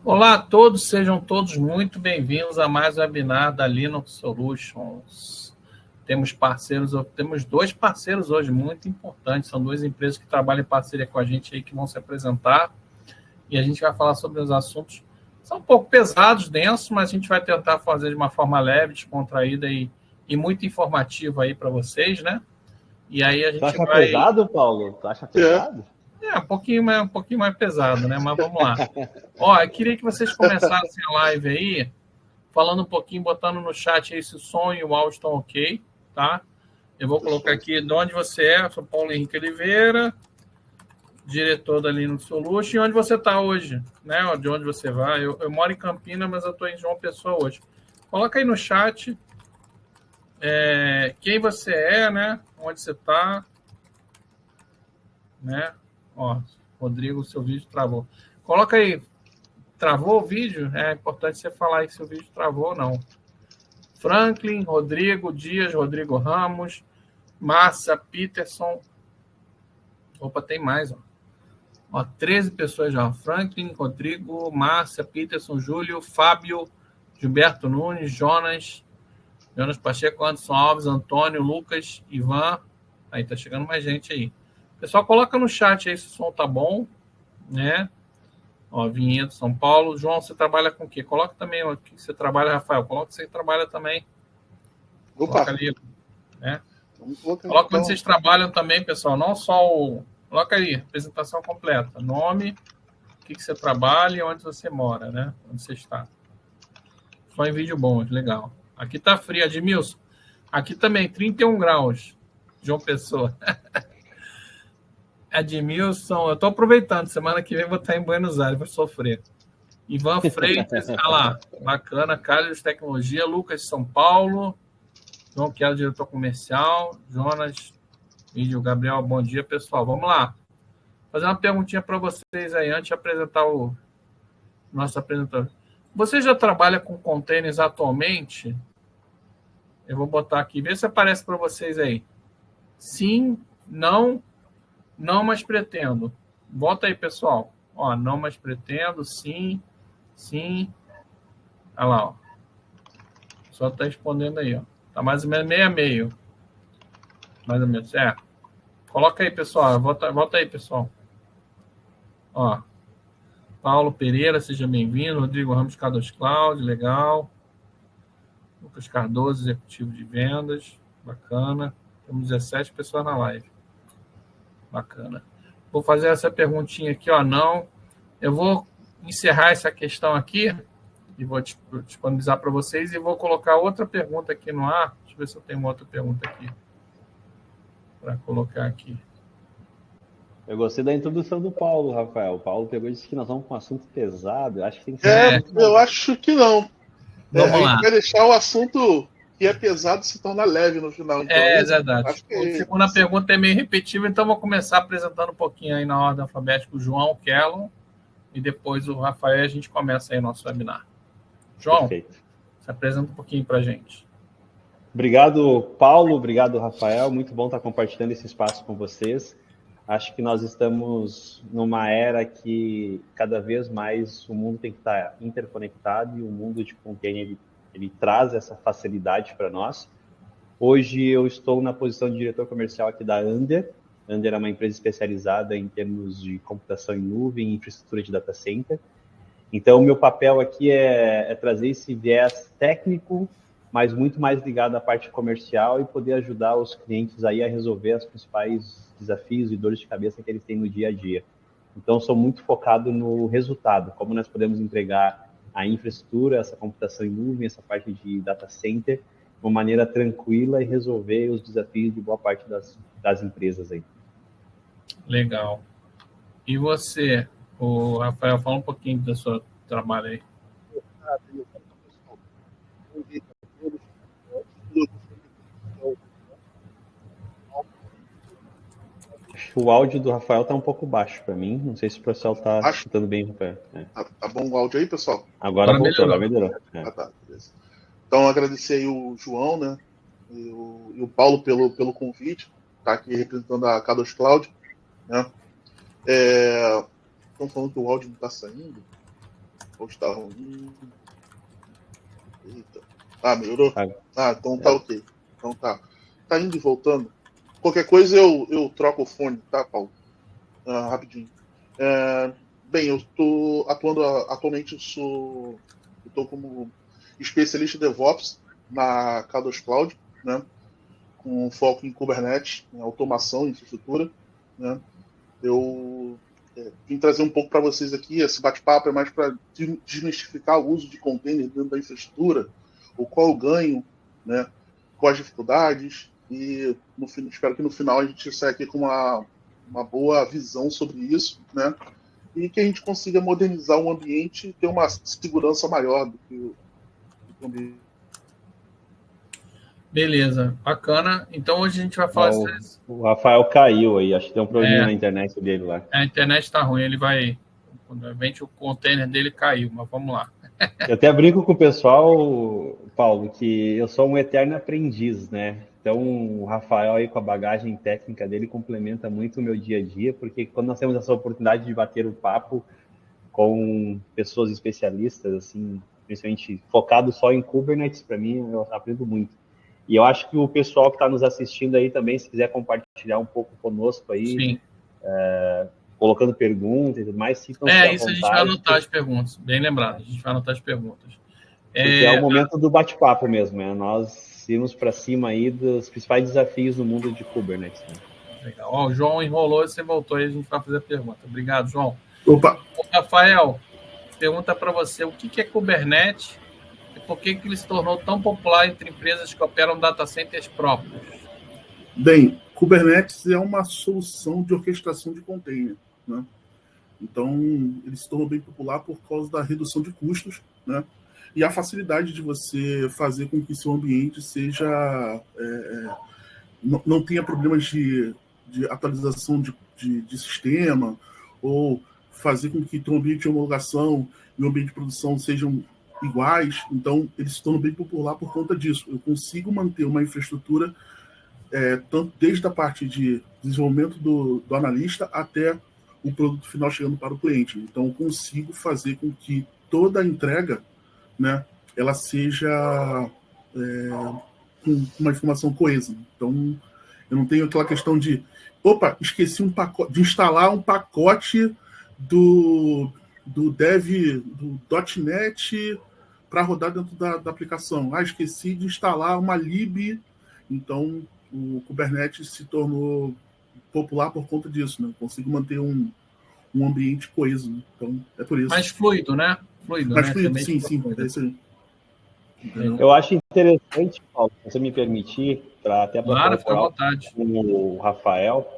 Olá a todos, sejam todos muito bem-vindos a mais um webinar da Linux Solutions. Temos dois parceiros hoje muito importantes, são duas empresas que trabalham em parceria com a gente aí que vão se apresentar e a gente vai falar sobre os assuntos. São um pouco pesados, densos, mas a gente vai tentar fazer de uma forma leve, descontraída e muito informativa aí para vocês, né? E aí a gente vai... Tu acha pesado, Paulo? Tu acha pesado? Um pouquinho mais pesado, né? Mas vamos lá. Ó, eu queria que vocês começassem a live aí, falando um pouquinho, botando no chat aí se o som e o áudio estão ok, tá? Eu vou colocar aqui de onde você é, eu sou Paulo Henrique Oliveira, diretor da Linux Solution, e onde você está hoje, né? De onde você vai. Eu moro em Campinas, mas eu estou em João Pessoa hoje. Coloca aí no chat quem você é, né? Onde você está, né? Ó, Rodrigo, seu vídeo travou. Coloca aí, travou o vídeo? É importante você falar aí se o vídeo travou ou não. Franklin, Rodrigo Dias, Rodrigo Ramos, Márcia, Peterson. Opa, tem mais, ó. 13 pessoas já. Franklin, Rodrigo, Márcia, Peterson, Júlio, Fábio, Gilberto Nunes, Jonas Pacheco, Anderson Alves, Antônio, Lucas, Ivan. Aí tá chegando mais gente aí. Pessoal, coloca no chat aí se o som tá bom, né? Ó, Vinhedo, São Paulo. João, você trabalha com o quê? Coloca também o que você trabalha, Rafael. Coloca que você trabalha também. Opa. Coloca ali, né? Coloca onde vocês trabalham também, pessoal. Não só o... Coloca aí, apresentação completa. Nome, o que você trabalha e onde você mora, né? Onde você está. Só em vídeo bom, legal. Aqui tá frio, Edmilson. Aqui também, 31 graus. João Pessoa. Edmilson, eu tô aproveitando. Semana que vem vou estar em Buenos Aires, vou sofrer. Ivan Freitas, olha lá. Bacana. Carlos Tecnologia. Lucas, São Paulo. João Quero, diretor comercial. Jonas, vídeo. Gabriel, bom dia, pessoal. Vamos lá. Fazer uma perguntinha para vocês aí, antes de apresentar o nosso apresentador. Você já trabalha com containers atualmente? Eu vou botar aqui, ver se aparece para vocês aí. Sim, não, mas pretendo. Bota aí, pessoal. Ó, não, mas pretendo, sim. Olha lá, ó. Só está respondendo aí, ó. Tá mais ou menos meio a meio. Mais ou menos, Coloca aí, pessoal. Volta aí, pessoal. Ó. Paulo Pereira, seja bem-vindo. Rodrigo Ramos Cardoso Cláudio, legal. Lucas Cardoso, executivo de vendas. Bacana. Temos 17 pessoas na live. Bacana. Vou fazer essa perguntinha aqui, ó. Não. Eu vou encerrar essa questão aqui e vou disponibilizar para vocês e vou colocar outra pergunta aqui no ar. Deixa eu ver se eu tenho uma outra pergunta aqui para colocar aqui. Eu gostei da introdução do Paulo, Rafael. O Paulo pegou e disse que nós vamos com um assunto pesado. Eu acho que tem que ser. Eu acho que não. Vamos lá. A gente vai deixar o assunto que é pesado se tornar leve no final. Então, é verdade. A segunda pergunta é meio repetitiva, então vou começar apresentando um pouquinho aí na ordem alfabética o João, o Kellon, e depois o Rafael, e a gente começa aí o nosso webinar. João, perfeito. Se apresenta um pouquinho para a gente. Obrigado, Paulo. Obrigado, Rafael. Muito bom estar compartilhando esse espaço com vocês. Acho que nós estamos numa era que cada vez mais o mundo tem que estar interconectado e o mundo de container ele traz essa facilidade para nós. Hoje eu estou na posição de diretor comercial aqui da Under. Under é uma empresa especializada em termos de computação em nuvem e infraestrutura de data center. Então, o meu papel aqui é trazer esse viés técnico, mas muito mais ligado à parte comercial e poder ajudar os clientes aí a resolver as principais desafios e dores de cabeça que eles têm no dia a dia. Então, sou muito focado no resultado, como nós podemos entregar a infraestrutura, essa computação em nuvem, essa parte de data center, de uma maneira tranquila e resolver os desafios de boa parte das empresas aí. Legal. E você, o Rafael, fala um pouquinho do seu trabalho aí. O áudio do Rafael está um pouco baixo para mim. Não sei se o pessoal está escutando bem, Rafael. Tá bom o áudio aí, pessoal? Agora voltou, agora melhorou. Tá, beleza. Então, agradecer aí o João, né? E o Paulo pelo convite. Tá aqui representando a Cardoso Cláudio, né? Estão falando que o áudio não está saindo. Ou está ruim? Eita. Melhorou? Então tá ok. Então tá. Tá indo e voltando. Qualquer coisa eu troco o fone, tá, Paulo? Rapidinho. Bem, eu estou atuando atualmente, eu estou como especialista de DevOps na K2 Cloud, né? Com foco em Kubernetes, em automação, infraestrutura, né? Eu vim trazer um pouco para vocês aqui, esse bate-papo é mais para desmistificar o uso de container dentro da infraestrutura, o qual eu ganho, né? Quais as dificuldades, e espero que no final a gente saia aqui com uma boa visão sobre isso, né? E que a gente consiga modernizar o ambiente e ter uma segurança maior do que o ambiente. Beleza, bacana. Então hoje a gente vai falar... O Rafael caiu aí, acho que tem um problema na internet dele lá. A internet está ruim, ele vai... Provavelmente o container dele caiu, mas vamos lá. Eu até brinco com o pessoal, Paulo, que eu sou um eterno aprendiz, né? Então, o Rafael aí com a bagagem técnica dele complementa muito o meu dia a dia, porque quando nós temos essa oportunidade de bater um papo com pessoas especialistas, assim, principalmente focado só em Kubernetes, para mim, eu aprendo muito. E eu acho que o pessoal que está nos assistindo aí também, se quiser compartilhar um pouco conosco aí, colocando perguntas e tudo mais, sintam-se à isso vontade. A gente vai anotar as perguntas, bem lembrado, a gente vai anotar as perguntas. Porque é o momento do bate-papo mesmo, né? Nós irmos para cima aí dos principais desafios no mundo de Kubernetes. Né? Legal. O João enrolou e você voltou aí, a gente vai fazer a pergunta. Obrigado, João. Opa! Rafael, pergunta para você, o que é Kubernetes e por que ele se tornou tão popular entre empresas que operam data centers próprios? Bem, Kubernetes é uma solução de orquestração de container, né? Então, ele se tornou bem popular por causa da redução de custos, né? E a facilidade de você fazer com que seu ambiente seja não tenha problemas de atualização de sistema, ou fazer com que seu ambiente de homologação e o ambiente de produção sejam iguais. Então, ele se tornou bem popular por conta disso. Eu consigo manter uma infraestrutura tanto desde a parte de desenvolvimento do analista até o produto final chegando para o cliente. Então, eu consigo fazer com que toda a entrega, né, ela seja com uma informação coesa. Então, eu não tenho aquela questão de esqueci de instalar um pacote do dev do .NET para rodar dentro da aplicação. Esqueci de instalar uma lib. Então, o Kubernetes se tornou popular por conta disso, né? Eu consigo manter um ambiente coeso, né? Então, é por isso. Mais fluido, né? Fluido, sim, é isso aí. Eu acho interessante, Paulo, se você me permitir, até para fica à vontade. Com o Rafael,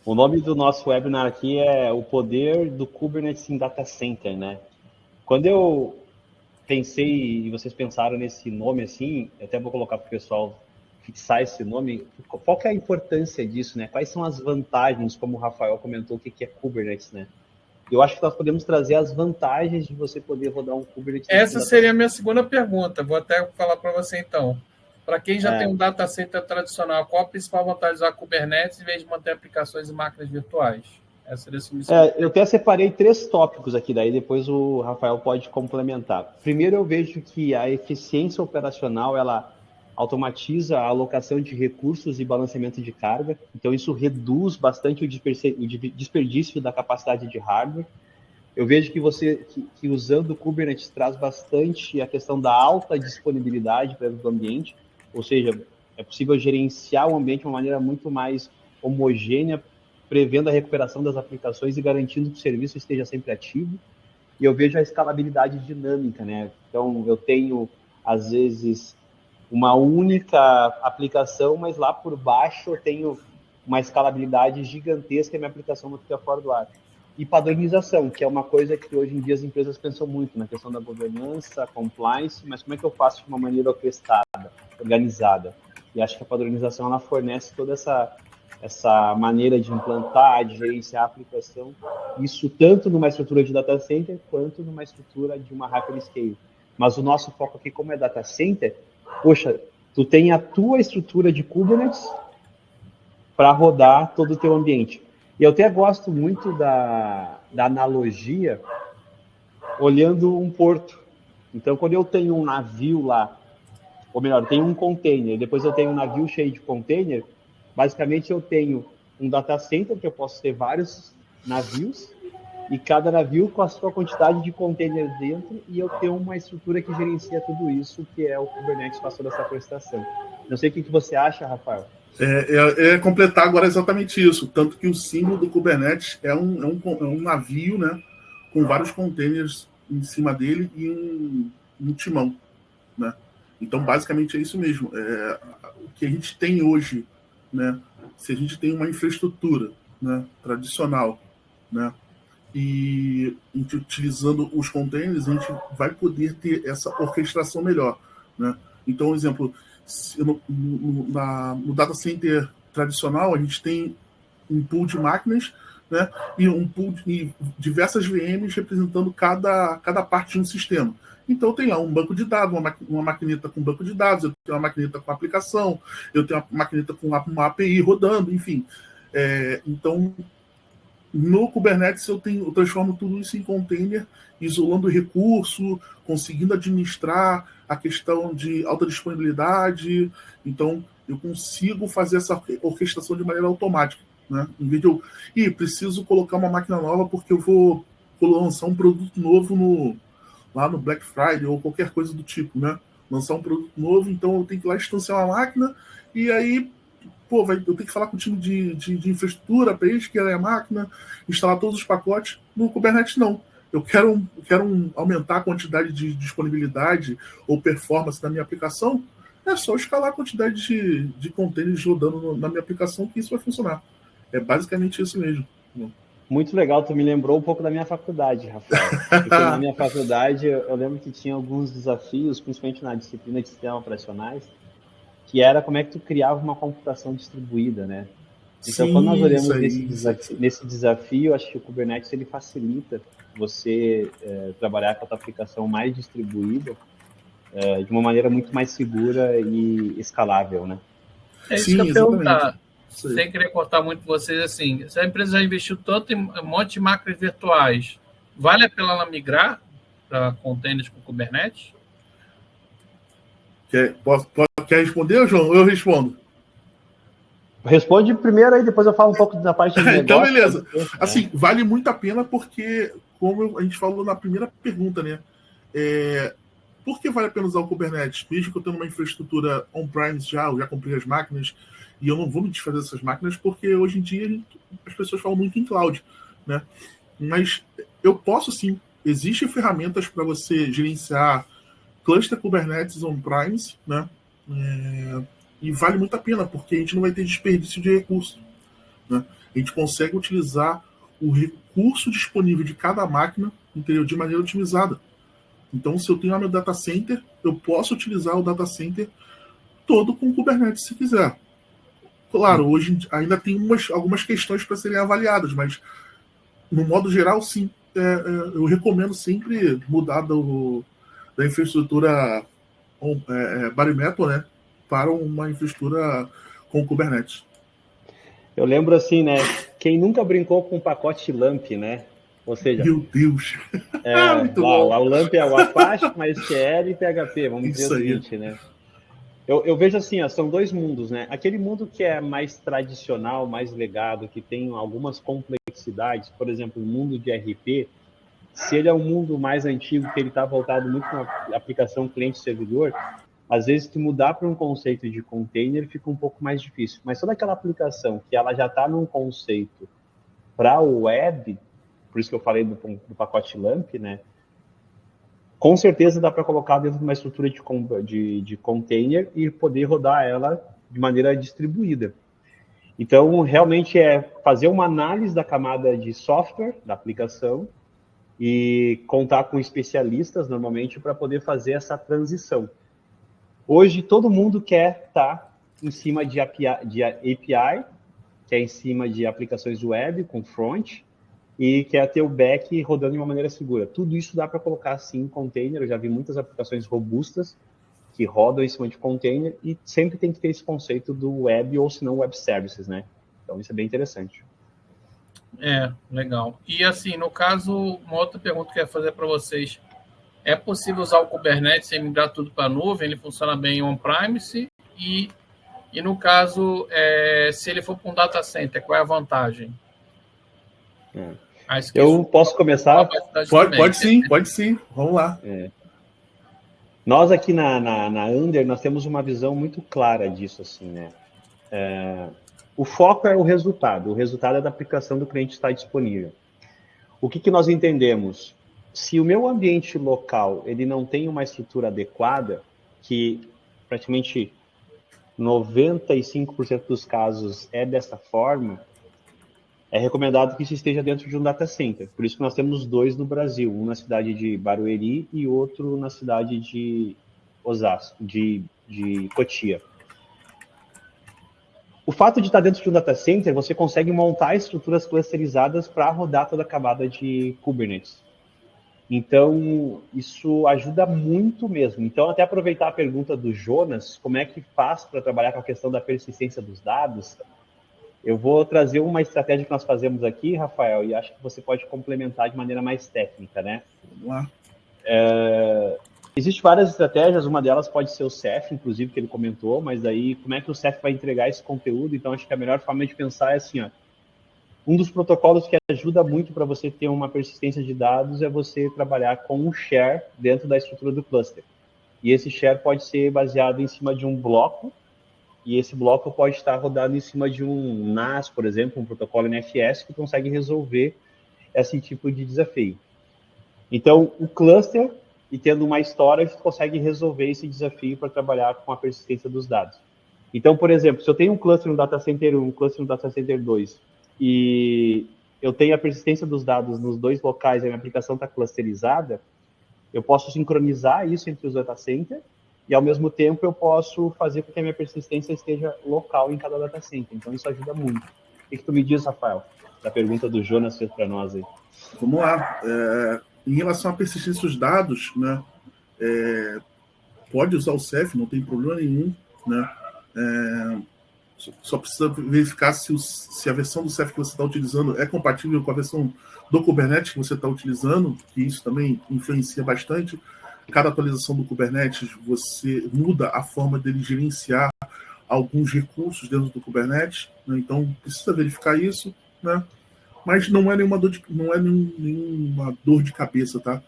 o nome do nosso webinar aqui é O Poder do Kubernetes em Data Center, né? Quando eu pensei, e vocês pensaram nesse nome assim, eu até vou colocar para o pessoal fixar esse nome, qual que é a importância disso, né? Quais são as vantagens, como o Rafael comentou, o que é Kubernetes, né? Eu acho que nós podemos trazer as vantagens de você poder rodar um Kubernetes. Essa seria a minha segunda pergunta. Vou até falar para você, então. Para quem já tem um data center tradicional, qual a principal vantagem de usar Kubernetes em vez de manter aplicações e máquinas virtuais? Essa seria a segunda. Eu até separei 3 tópicos aqui, daí depois o Rafael pode complementar. Primeiro, eu vejo que a eficiência operacional, ela automatiza a alocação de recursos e balanceamento de carga. Então, isso reduz bastante o desperdício da capacidade de hardware. Eu vejo que usando o Kubernetes traz bastante a questão da alta disponibilidade para o ambiente, ou seja, é possível gerenciar o ambiente de uma maneira muito mais homogênea, prevendo a recuperação das aplicações e garantindo que o serviço esteja sempre ativo. E eu vejo a escalabilidade dinâmica, né? Então, eu tenho, às vezes, uma única aplicação, mas lá por baixo eu tenho uma escalabilidade gigantesca e a minha aplicação não fica fora do ar. E padronização, que é uma coisa que hoje em dia as empresas pensam muito na questão da governança, compliance, mas como é que eu faço de uma maneira orquestrada, organizada? E acho que a padronização ela fornece toda essa maneira de implantar, de gerenciar a aplicação, isso tanto numa estrutura de data center quanto numa estrutura de uma hyperscale. Mas o nosso foco aqui, como é data center, poxa, tu tem a tua estrutura de Kubernetes para rodar todo o teu ambiente. E eu até gosto muito da analogia olhando um porto. Então, quando eu tenho um navio lá, ou melhor, eu tenho um container, depois eu tenho um navio cheio de container, basicamente eu tenho um data center, que eu posso ter vários navios, e cada navio com a sua quantidade de containers dentro, e eu tenho uma estrutura que gerencia tudo isso, que é o Kubernetes faz toda essa prestação. Não sei o que você acha, Rafael. Completar agora exatamente isso. Tanto que o símbolo do Kubernetes é um navio, né, com vários containers em cima dele e um timão, né? Então, basicamente, é isso mesmo. O que a gente tem hoje, né, se a gente tem uma infraestrutura, né, tradicional, né, e a gente utilizando os containers, a gente vai poder ter essa orquestração melhor, né? Então, por exemplo, no data center tradicional, a gente tem um pool de máquinas, né, e um pool de diversas VMs representando cada parte de um sistema. Então, tem lá um banco de dados, uma maquineta com banco de dados, eu tenho uma maquineta com aplicação, eu tenho uma maquineta com uma API rodando, enfim. Então, no Kubernetes eu transformo tudo isso em container, isolando o recurso, conseguindo administrar a questão de alta disponibilidade. Então, eu consigo fazer essa orquestração de maneira automática, né? Em vez de eu preciso colocar uma máquina nova porque eu vou lançar um produto novo lá no Black Friday ou qualquer coisa do tipo, né? Lançar um produto novo, então eu tenho que ir lá instanciar uma máquina e aí eu tenho que falar com o time de infraestrutura para eles, que é a máquina, instalar todos os pacotes. No Kubernetes, não. Eu quero aumentar a quantidade de disponibilidade ou performance da minha aplicação, é só escalar a quantidade de containers rodando na minha aplicação que isso vai funcionar. É basicamente isso mesmo. Muito legal, tu me lembrou um pouco da minha faculdade, Rafael. Porque na minha faculdade eu lembro que tinha alguns desafios, principalmente na disciplina de sistemas operacionais, que era como é que tu criava uma computação distribuída, né? Então, quando nós olhamos nesse desafio, acho que o Kubernetes ele facilita você trabalhar com a tua aplicação mais distribuída de uma maneira muito mais segura e escalável, né? É isso que eu ia perguntar. Sem querer cortar muito vocês, assim, se a empresa já investiu tanto em um monte de máquinas virtuais, vale a pena ela migrar para containers com Kubernetes? Quer responder, João? Eu respondo. Responde primeiro, aí depois eu falo um pouco da parte de negócio. Então, beleza. Assim, vale muito a pena porque, como a gente falou na primeira pergunta, né? Por que vale a pena usar o Kubernetes? Mesmo que eu tenha uma infraestrutura on-premise eu já comprei as máquinas e eu não vou me desfazer dessas máquinas porque hoje em dia as pessoas falam muito em cloud, né? Mas eu posso sim. Existem ferramentas para você gerenciar cluster Kubernetes on-premise, né? E vale muito a pena, porque a gente não vai ter desperdício de recurso, né? A gente consegue utilizar o recurso disponível de cada máquina, entendeu? De maneira otimizada. Então, se eu tenho lá meu data center, eu posso utilizar o data center todo com Kubernetes, se quiser. Claro, hoje ainda tem algumas questões para serem avaliadas, mas, no modo geral, sim. Eu recomendo sempre mudar da infraestrutura bare metal, né, para uma infraestrutura com Kubernetes. Eu lembro assim, né? Quem nunca brincou com um pacote LAMP, né? Ou seja... Meu Deus! O LAMP é o Apache, MySQL e PHP, vamos dizer o seguinte, né? Eu vejo assim, são dois mundos, né? Aquele mundo que é mais tradicional, mais legado, que tem algumas complexidades, por exemplo, o mundo de RP, se ele é um mundo mais antigo, que ele está voltado muito na aplicação cliente-servidor, às vezes, tu mudar para um conceito de container fica um pouco mais difícil. Mas toda aquela aplicação que ela já está num conceito para o web, por isso que eu falei do pacote LAMP, né? Com certeza dá para colocar dentro de uma estrutura de container e poder rodar ela de maneira distribuída. Então, realmente é fazer uma análise da camada de software da aplicação e contar com especialistas, normalmente, para poder fazer essa transição. Hoje, todo mundo quer estar em cima de API, que é em cima de aplicações web com front, e quer ter o back rodando de uma maneira segura. Tudo isso dá para colocar, sim, em container. Eu já vi muitas aplicações robustas que rodam em cima de container e sempre tem que ter esse conceito do web ou, se não, web services, né? Então, isso é bem interessante. Legal. E assim, no caso, uma outra pergunta que eu ia fazer para vocês. É possível usar o Kubernetes sem migrar tudo para a nuvem? Ele funciona bem em on-premise? E no caso, se ele for para um data center, qual é a vantagem? Eu posso começar? Pode sim. Vamos lá. Nós aqui na Under, nós temos uma visão muito clara disso, assim, né? O foco é o resultado é da aplicação do cliente estar disponível. O que nós entendemos? Se o meu ambiente local ele não tem uma estrutura adequada, que praticamente 95% dos casos é dessa forma, é recomendado que isso esteja dentro de um data center. Por isso que nós temos 2 no Brasil, um na cidade de Barueri e outro na cidade de Osasco, de Cotia. O fato de estar dentro de um data center, você consegue montar estruturas clusterizadas para rodar toda a camada de Kubernetes. Então, isso ajuda muito mesmo. Então, até aproveitar a pergunta do Jonas, como é que faz para trabalhar com a questão da persistência dos dados, eu vou trazer uma estratégia que nós fazemos aqui, Rafael, e acho que você pode complementar de maneira mais técnica, né? Vamos lá. Existem várias estratégias, uma delas pode ser o Ceph, inclusive, que ele comentou, mas aí como é que o Ceph vai entregar esse conteúdo? Então, acho que a melhor forma de pensar é assim, um dos protocolos que ajuda muito para você ter uma persistência de dados é você trabalhar com um share dentro da estrutura do cluster. E esse share pode ser baseado em cima de um bloco, e esse bloco pode estar rodado em cima de um NAS, por exemplo, um protocolo NFS, que consegue resolver esse tipo de desafio. Então, o cluster, e tendo uma storage, consegue resolver esse desafio para trabalhar com a persistência dos dados. Então, por exemplo, se eu tenho um cluster no Data Center 1, um cluster no Data Center 2, e eu tenho a persistência dos dados nos 2 locais e a minha aplicação está clusterizada, eu posso sincronizar isso entre os data center e, ao mesmo tempo, eu posso fazer com que a minha persistência esteja local em cada data center. Então, isso ajuda muito. O que tu me diz, Rafael? A pergunta do Jonas fez para nós aí. Vamos lá. Em relação à persistência dos dados, né, pode usar o Ceph, não tem problema nenhum, né? Só precisa verificar se a versão do Ceph que você está utilizando é compatível com a versão do Kubernetes que você está utilizando, que isso também influencia bastante. Cada atualização do Kubernetes, você muda a forma dele gerenciar alguns recursos dentro do Kubernetes, né? Então, precisa verificar isso, né? Mas não é nenhuma dor de cabeça, tá?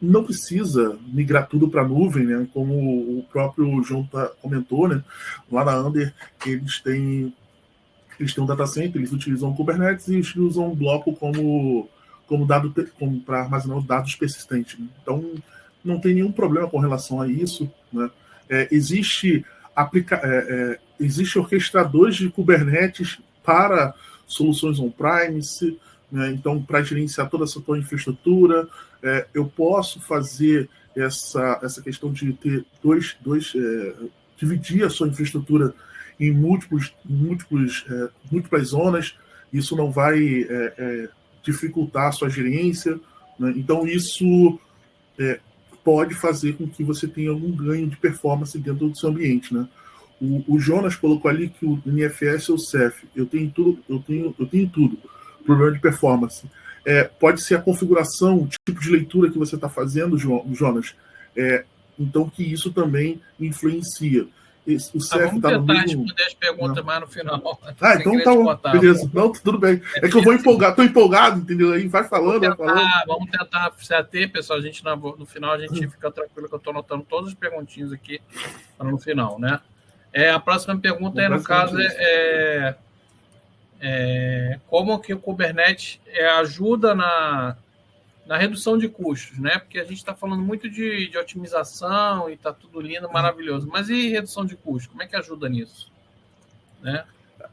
Não precisa migrar tudo para a nuvem, né? Como o próprio João comentou, né? Lá na Under, eles têm um data center, eles utilizam o Kubernetes e eles usam um bloco como para armazenar os dados persistentes, né? Então, não tem nenhum problema com relação a isso, né? Existe orquestradores de Kubernetes para soluções on-premise, né? Então, para gerenciar toda essa tua infraestrutura, eu posso fazer essa questão de ter dividir a sua infraestrutura em múltiplas zonas. Isso não vai dificultar a sua gerência, né? Então, isso pode fazer com que você tenha algum ganho de performance dentro do seu ambiente, né? O Jonas colocou ali que o NFS é o Ceph. Eu tenho tudo. Problema de performance. Pode ser a configuração, o tipo de leitura que você está fazendo, Jonas. Então, que isso também influencia. O Ceph está no meio... responder as perguntas mais no final. Então tá bom. Beleza. Não, tudo bem. É que eu vou empolgar. Estou empolgado, entendeu? Aí vai falando, Vamos tentar se ater, pessoal. A gente, no final, a gente fica tranquilo que eu estou anotando todas as perguntinhas aqui no final, né? A próxima pergunta no caso, como que o Kubernetes ajuda na redução de custos, né? Porque a gente está falando muito de otimização e está tudo lindo, maravilhoso. Mas e redução de custos? Como é que ajuda nisso? Né?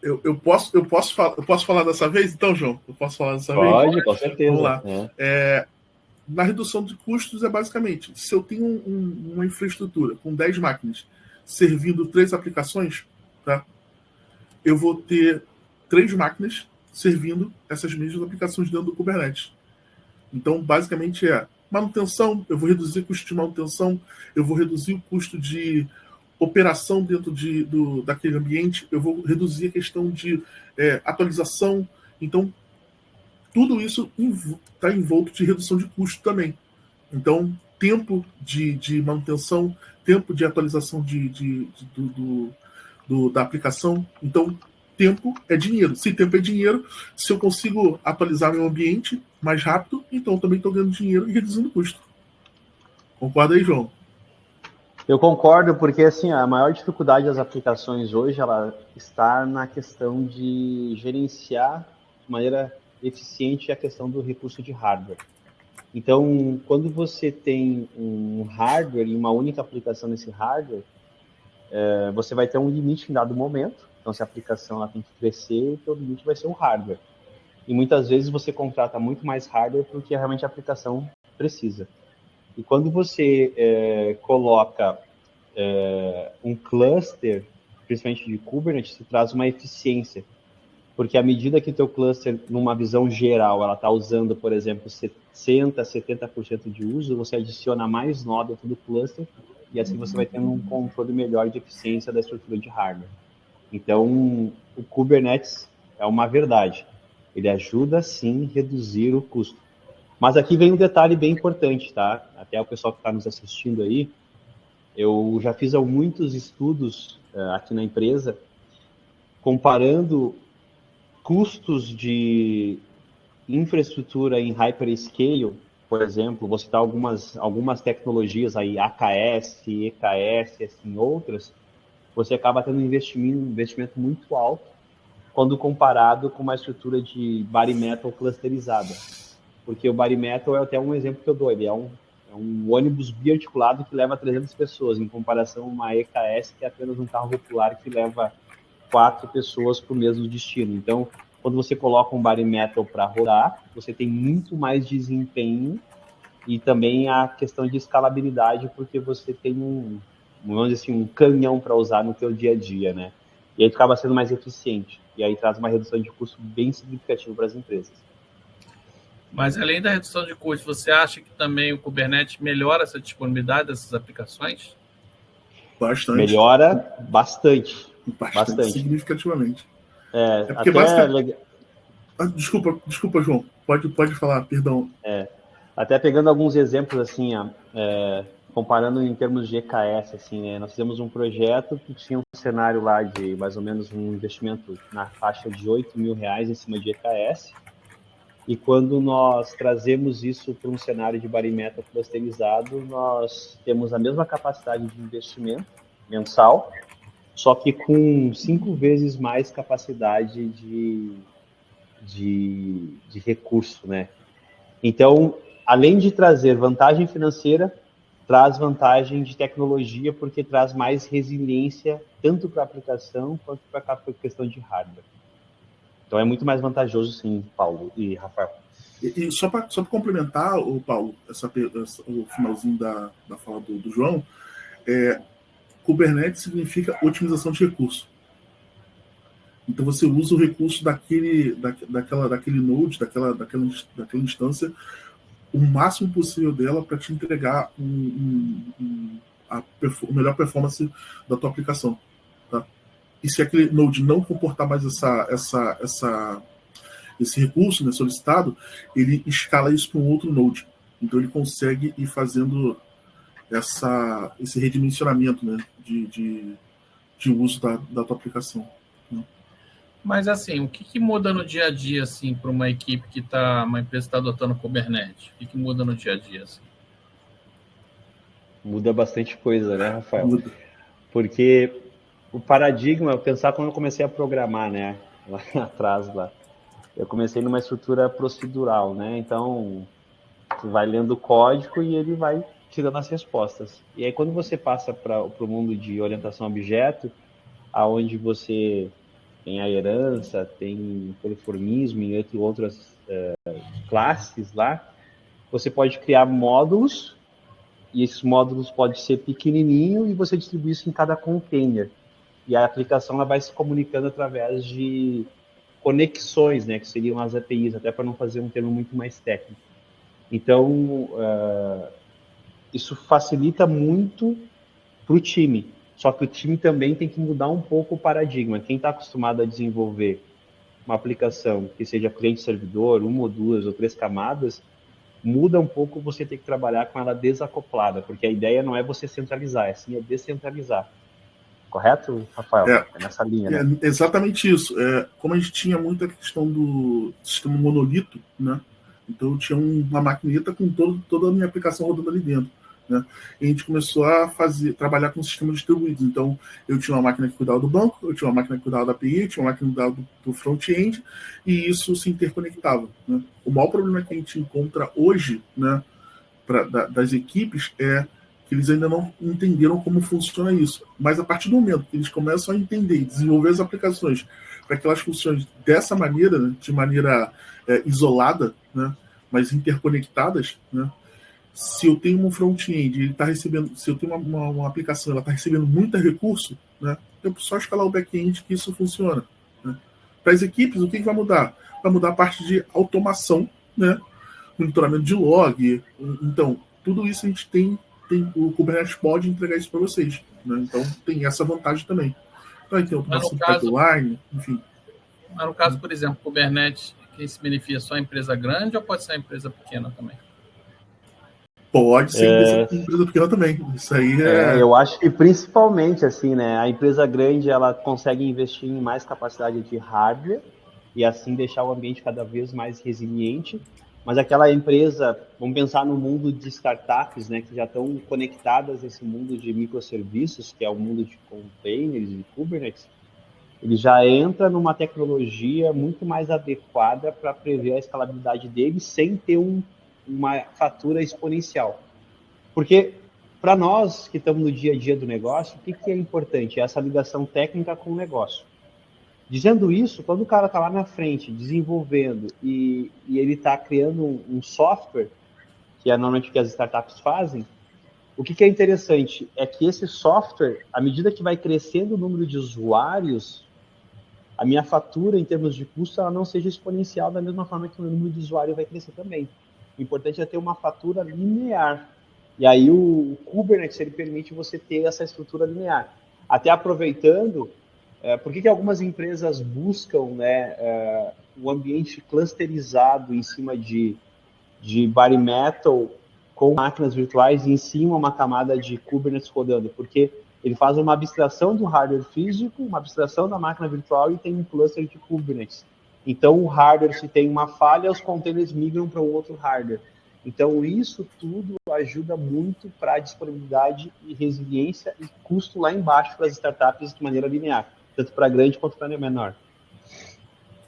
Eu posso falar dessa vez, então, João? Eu posso falar dessa vez? Pode, com certeza. Vamos lá. Na redução de custos basicamente, se eu tenho uma infraestrutura com 10 máquinas servindo 3 aplicações, tá? Eu vou ter 3 máquinas servindo essas mesmas aplicações dentro do Kubernetes. Então, basicamente manutenção, eu vou reduzir o custo de manutenção, eu vou reduzir o custo de operação dentro daquele ambiente, eu vou reduzir a questão de atualização, Então, tudo isso está envolto de redução de custo também. Então, tempo de manutenção, tempo de atualização da aplicação. Então, tempo é dinheiro. Se tempo é dinheiro, se eu consigo atualizar meu ambiente mais rápido, então também estou ganhando dinheiro e reduzindo o custo. Concorda aí, João? Eu concordo, porque assim, a maior dificuldade das aplicações hoje ela está na questão de gerenciar de maneira eficiente a questão do recurso de hardware. Então, quando você tem um hardware e uma única aplicação nesse hardware, você vai ter um limite em dado momento. Então, se a aplicação ela tem que crescer, o seu limite vai ser o hardware. E muitas vezes você contrata muito mais hardware porque realmente a aplicação precisa. E quando você coloca um cluster, principalmente de Kubernetes, você traz uma eficiência. Porque à medida que o teu cluster, numa visão geral, ela está usando, por exemplo, 60%, 70% de uso, você adiciona mais nó dentro do cluster e assim você vai tendo um controle melhor de eficiência da estrutura de hardware. Então, o Kubernetes é uma verdade. Ele ajuda, sim, a reduzir o custo. Mas aqui vem um detalhe bem importante, tá? Até o pessoal que está nos assistindo aí, eu já fiz muitos estudos aqui na empresa, comparando custos de infraestrutura em hyperscale, por exemplo, vou citar algumas tecnologias aí, AKS, EKS, assim, outras, você acaba tendo um investimento muito alto quando comparado com uma estrutura de bare metal clusterizada. Porque o bare metal é até um exemplo que eu dou, ele é um ônibus biarticulado que leva 300 pessoas, em comparação a uma EKS, que é apenas um carro popular que leva 4 pessoas para o mesmo destino. Então, quando você coloca um bare metal para rodar, você tem muito mais desempenho e também a questão de escalabilidade, porque você tem vamos dizer assim, um canhão para usar no teu dia a dia, né? E aí acaba sendo mais eficiente. E aí traz uma redução de custo bem significativa para as empresas. Mas além da redução de custo, você acha que também o Kubernetes melhora essa disponibilidade dessas aplicações? Bastante. Melhora bastante. Significativamente. Porque até Desculpa, João. Pode falar, perdão. Até pegando alguns exemplos, assim, comparando em termos de EKS, assim, né? Nós fizemos um projeto que tinha um cenário lá de mais ou menos um investimento na faixa de R$8.000 em cima de EKS. E quando nós trazemos isso para um cenário de bare metal clusterizado, nós temos a mesma capacidade de investimento mensal, só que com 5 vezes mais capacidade de recurso, né? Então, além de trazer vantagem financeira, traz vantagem de tecnologia, porque traz mais resiliência tanto para a aplicação quanto para a questão de hardware. Então, é muito mais vantajoso, sim, Paulo e Rafael. E só para complementar, Paulo, o finalzinho da fala do João, Kubernetes significa otimização de recurso. Então, você usa o recurso daquele node, daquela instância, o máximo possível dela para te entregar a melhor performance da tua aplicação. Tá? E se aquele node não comportar mais esse recurso, né, solicitado, ele escala isso para um outro node. Então, ele consegue ir fazendo esse redimensionamento, né, de uso da tua aplicação. Né? Mas, assim, o que muda no dia a dia, assim, para uma equipe uma empresa está adotando Kubernetes? O que muda no dia a dia, assim? Muda bastante coisa, né, Rafael? Muda. Porque o paradigma, eu pensar quando eu comecei a programar, né, lá atrás, eu comecei numa estrutura procedural, né, então tu vai lendo o código e ele vai te dando as respostas. E aí quando você passa para o mundo de orientação a objeto, aonde você tem a herança, tem poliformismo e entre outras classes lá, você pode criar módulos, e esses módulos podem ser pequenininho e você distribui isso em cada container. E a aplicação ela vai se comunicando através de conexões, né, que seriam as APIs, até para não fazer um termo muito mais técnico. Então, isso facilita muito para o time. Só que o time também tem que mudar um pouco o paradigma. Quem está acostumado a desenvolver uma aplicação que seja cliente-servidor, 1 ou 2 ou 3 camadas, muda um pouco você ter que trabalhar com ela desacoplada, porque a ideia não é você centralizar, é descentralizar. Correto, Rafael? É nessa linha, né? É exatamente isso. Como a gente tinha muita questão do sistema monolito, né? Então eu tinha uma maquineta com toda a minha aplicação rodando ali dentro, né? E a gente começou a trabalhar com sistemas distribuídos. Então eu tinha uma máquina que cuidava do banco, eu tinha uma máquina que cuidava da API, tinha uma máquina que cuidava do front-end, e isso se interconectava, né? O maior problema que a gente encontra hoje, né, das equipes é que eles ainda não entenderam como funciona isso. Mas a partir do momento que eles começam a entender e desenvolver as aplicações para que elas funcionem dessa maneira, né, de maneira isolada, né, mas interconectadas, né, se eu tenho um front-end, ele tá recebendo, se eu tenho uma aplicação, ela está recebendo muito recurso, né, eu posso só escalar o back-end que isso funciona. Né. Para as equipes, o que vai mudar? Vai mudar a parte de automação, né, monitoramento de log. Então, tudo isso a gente tem o Kubernetes pode entregar isso para vocês, né? Então tem essa vantagem também. Então aí tem automação de pipeline, enfim. Mas no caso, por exemplo, Kubernetes, quem se beneficia só a empresa grande ou pode ser a empresa pequena também? Pode ser empresa pequena também. Isso aí eu acho que principalmente assim, né? A empresa grande ela consegue investir em mais capacidade de hardware e assim deixar o ambiente cada vez mais resiliente. Mas aquela empresa, vamos pensar no mundo de startups, né, que já estão conectadas a esse mundo de microserviços, que é o mundo de containers e Kubernetes, ele já entra numa tecnologia muito mais adequada para prever a escalabilidade dele sem ter uma fatura exponencial. Porque, para nós que estamos no dia a dia do negócio, o que é importante? É essa ligação técnica com o negócio. Dizendo isso, quando o cara está lá na frente, desenvolvendo, e ele está criando um software, que é normalmente o que as startups fazem, o que é interessante é que esse software, à medida que vai crescendo o número de usuários, a minha fatura, em termos de custo, ela não seja exponencial da mesma forma que o número de usuários vai crescer também. O importante é ter uma fatura linear. E aí o Kubernetes, ele permite você ter essa estrutura linear. Até aproveitando... Por que algumas empresas buscam, né, o ambiente clusterizado em cima de bare metal com máquinas virtuais e em cima uma camada de Kubernetes rodando? Porque ele faz uma abstração do hardware físico, uma abstração da máquina virtual e tem um cluster de Kubernetes. Então, o hardware, se tem uma falha, os containers migram para o outro hardware. Então, isso tudo ajuda muito para a disponibilidade e resiliência e custo lá embaixo para as startups de maneira linear, tanto para grande quanto para menor.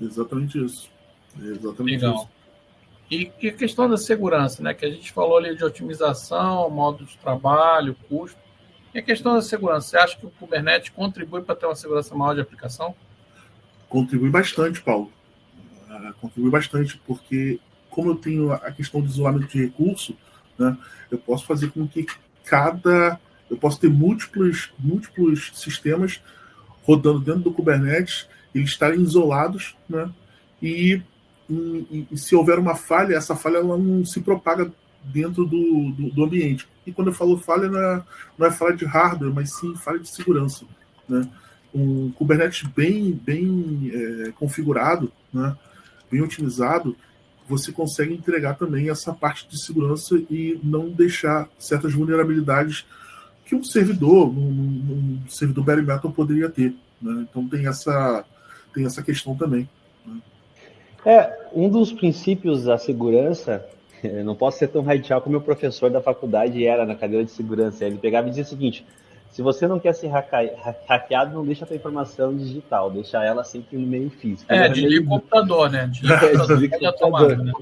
Exatamente isso. Exatamente Legal. isso. E a questão da segurança, né? Que a gente falou ali de otimização, modo de trabalho, custo. E a questão da segurança, você acha que o Kubernetes contribui para ter uma segurança maior de aplicação? Contribui bastante, Paulo. Contribui bastante, porque como eu tenho a questão de isolamento de recurso, né, eu posso fazer com que eu posso ter múltiplos sistemas rodando dentro do Kubernetes, eles estarem isolados, né, e se houver uma falha, essa falha ela não se propaga dentro do ambiente. E quando eu falo falha, não é falha de hardware, mas sim falha de segurança, né? Um Kubernetes bem configurado, né, bem otimizado, você consegue entregar também essa parte de segurança e não deixar certas vulnerabilidades que um servidor bare metal poderia ter, né? Então tem essa questão também, né? Um dos princípios da segurança, não posso ser tão radical como o meu professor da faculdade era na cadeira de segurança. Ele pegava e dizia o seguinte: se você não quer ser hackeado, não deixa a tua informação digital, deixa ela sempre no meio físico. Desliga o computador, né? Desliga o computador. Né?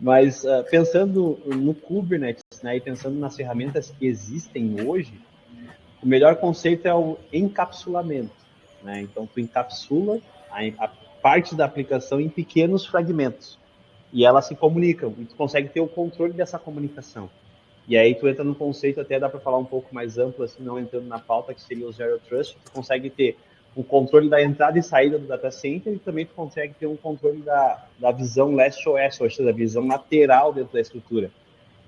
Mas pensando no Kubernetes, né, e pensando nas ferramentas que existem hoje, o melhor conceito é o encapsulamento, né? Então, tu encapsula a parte da aplicação em pequenos fragmentos e elas se comunicam, e tu consegue ter o controle dessa comunicação. E aí tu entra no conceito, até dá para falar um pouco mais amplo, assim, não entrando na pauta, que seria o Zero Trust. Tu consegue ter um controle da entrada e saída do data center, e também tu consegue ter um controle da visão leste-oeste, ou seja, da visão lateral dentro da estrutura.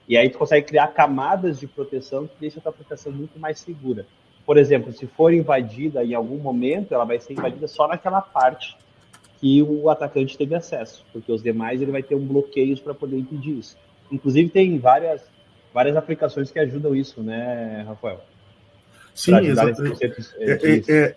E aí tu consegue criar camadas de proteção que deixam a tua aplicação muito mais segura. Por exemplo, se for invadida em algum momento, ela vai ser invadida só naquela parte que o atacante teve acesso, porque os demais ele vai ter um bloqueio para poder impedir isso. Inclusive tem várias aplicações que ajudam isso, né, Rafael? Sim, exatamente.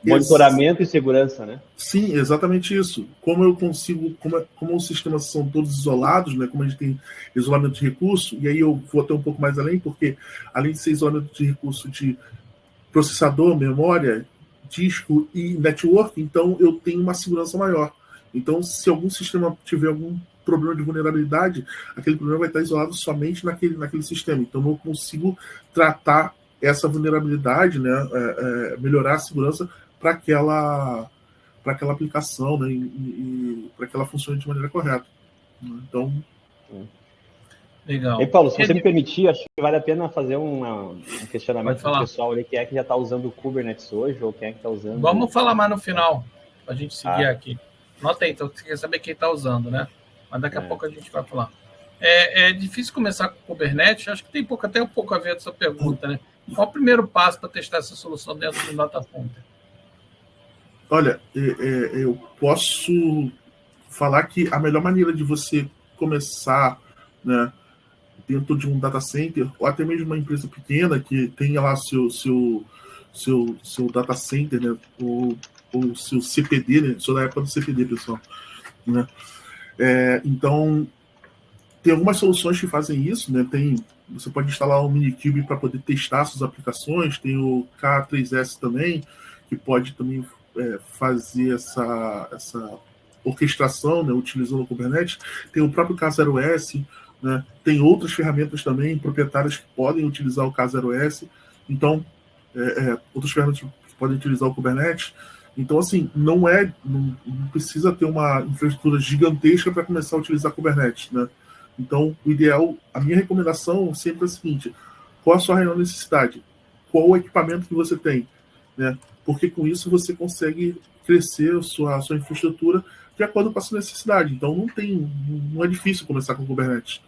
Monitoramento e segurança, né? Sim, exatamente isso. Como eu consigo, como os sistemas são todos isolados, né? Como a gente tem isolamento de recurso, e aí eu vou até um pouco mais além, porque além de ser isolamento de recurso de processador, memória, disco e network, então eu tenho uma segurança maior. Então, se algum sistema tiver algum problema de vulnerabilidade, aquele problema vai estar isolado somente naquele sistema. Então, eu consigo tratar essa vulnerabilidade, né, melhorar a segurança para aquela aplicação, né, e para que ela funcione de maneira correta. Então, legal. E Paulo, se você me permitir, acho que vale a pena fazer um questionamento para o pessoal ali, quem é que já está usando o Kubernetes hoje, ou quem é que está usando... Vamos falar mais no final, para a gente seguir aqui. Nota aí, então você quer saber quem está usando, né? Mas daqui a pouco a gente vai falar. É difícil começar com o Kubernetes, acho que tem até um pouco a ver com essa pergunta, né? Qual o primeiro passo para testar essa solução dentro do Data Center? Olha, eu posso falar que a melhor maneira de você começar, né, dentro de um data center, ou até mesmo uma empresa pequena que tenha lá seu data center, né, ou seu CPD, né? Sou da época do CPD, pessoal. Né? Então, tem algumas soluções que fazem isso, né? Você pode instalar um Minikube para poder testar suas aplicações, tem o K3S também, que pode também fazer essa orquestração, né, utilizando o Kubernetes. Tem o próprio K0S, né? Tem outras ferramentas também, proprietárias que podem utilizar o K0S. Então, outras ferramentas que podem utilizar o Kubernetes. Então, assim, não precisa ter uma infraestrutura gigantesca para começar a utilizar Kubernetes, né? Então, o ideal, a minha recomendação sempre é a seguinte: qual a sua real necessidade? Qual o equipamento que você tem? Né? Porque com isso você consegue crescer a sua infraestrutura de acordo com a sua necessidade. Então, não é difícil começar com Kubernetes.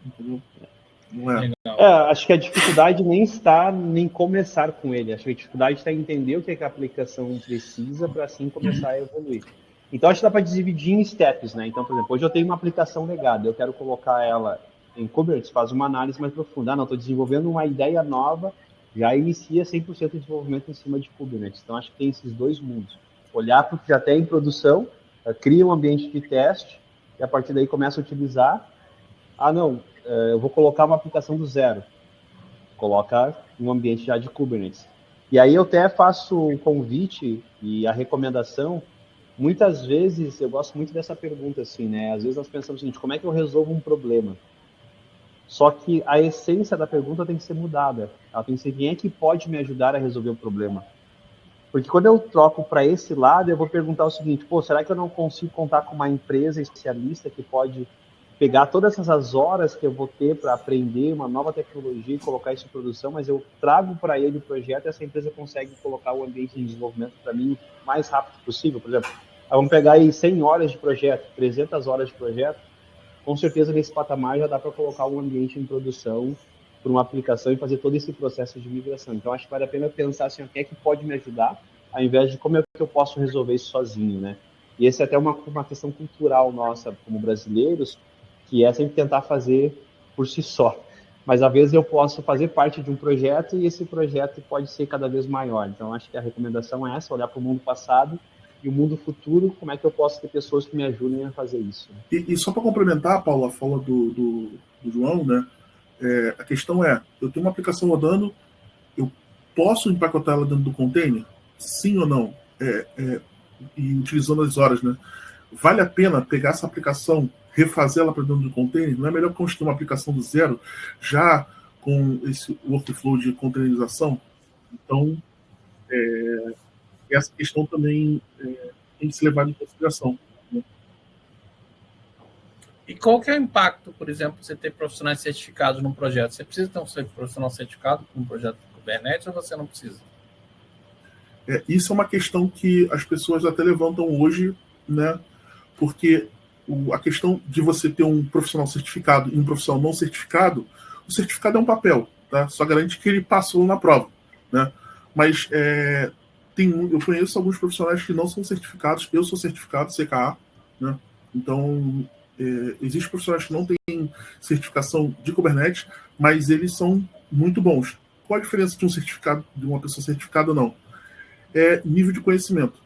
Entendeu? Não é. Acho que a dificuldade nem está em começar com ele. Acho que a dificuldade está em entender o que a aplicação precisa para assim começar a evoluir. Então, acho que dá para dividir em steps, né? Então, por exemplo, hoje eu tenho uma aplicação legada, eu quero colocar ela em Kubernetes, faz uma análise mais profunda. Não, estou desenvolvendo uma ideia nova, já inicia 100% de desenvolvimento em cima de Kubernetes. Então, acho que tem esses dois mundos. Olhar para o que já tem em produção, cria um ambiente de teste, e a partir daí começa a utilizar. Eu vou colocar uma aplicação do zero. Coloca um ambiente já de Kubernetes. E aí eu até faço um convite e a recomendação. Muitas vezes, eu gosto muito dessa pergunta, assim, né? Às vezes nós pensamos o seguinte: como é que eu resolvo um problema? Só que a essência da pergunta tem que ser mudada. Ela tem que ser: quem é que pode me ajudar a resolver o problema? Porque quando eu troco para esse lado, eu vou perguntar o seguinte: será que eu não consigo contar com uma empresa especialista que pode pegar todas essas horas que eu vou ter para aprender uma nova tecnologia e colocar isso em produção, mas eu trago para ele o projeto e essa empresa consegue colocar o ambiente de desenvolvimento para mim o mais rápido possível? Por exemplo, vamos pegar aí 100 horas de projeto, 300 horas de projeto, com certeza nesse patamar já dá para colocar um ambiente em produção para uma aplicação e fazer todo esse processo de migração. Então, acho que vale a pena pensar assim: quem é que pode me ajudar, ao invés de como é que eu posso resolver isso sozinho, né? E essa é até uma questão cultural nossa, como brasileiros, que é sempre tentar fazer por si só. Mas, às vezes, eu posso fazer parte de um projeto e esse projeto pode ser cada vez maior. Então, acho que a recomendação é essa: olhar para o mundo passado e o mundo futuro, como é que eu posso ter pessoas que me ajudem a fazer isso. E só para complementar, Paulo, a fala do João, né? A questão é: eu tenho uma aplicação rodando, eu posso empacotar ela dentro do container? Sim ou não? E utilizando as horas, né? Vale a pena pegar essa aplicação, refazer ela para dentro do container? Não é melhor construir uma aplicação do zero, já com esse workflow de containerização? Então, essa questão também tem que ser levada em consideração. Né? E qual que é o impacto, por exemplo, você ter profissionais certificados num projeto? Você precisa ter um profissional certificado para um projeto de Kubernetes ou você não precisa? Isso é uma questão que as pessoas até levantam hoje, né? Porque a questão de você ter um profissional certificado e um profissional não certificado, o certificado é um papel, tá? Só garante que ele passou na prova, né? Mas eu conheço alguns profissionais que não são certificados, eu sou certificado CKA, né? Então, existem profissionais que não têm certificação de Kubernetes, mas eles são muito bons. Qual a diferença de um certificado, de uma pessoa certificada ou não? É nível de conhecimento,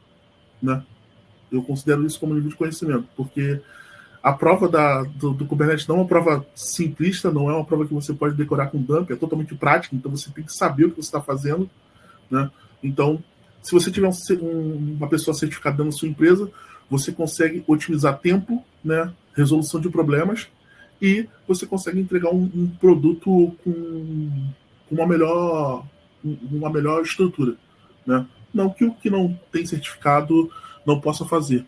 né? Eu considero isso como nível de conhecimento, porque a prova do Kubernetes não é uma prova simplista, não é uma prova que você pode decorar com dump, é totalmente prática, então você tem que saber o que você está fazendo, né? Então, se você tiver uma pessoa certificada dentro da sua empresa, você consegue otimizar tempo, né, resolução de problemas, e você consegue entregar um produto com uma melhor estrutura, né? Não que o que não tem certificado não possa fazer,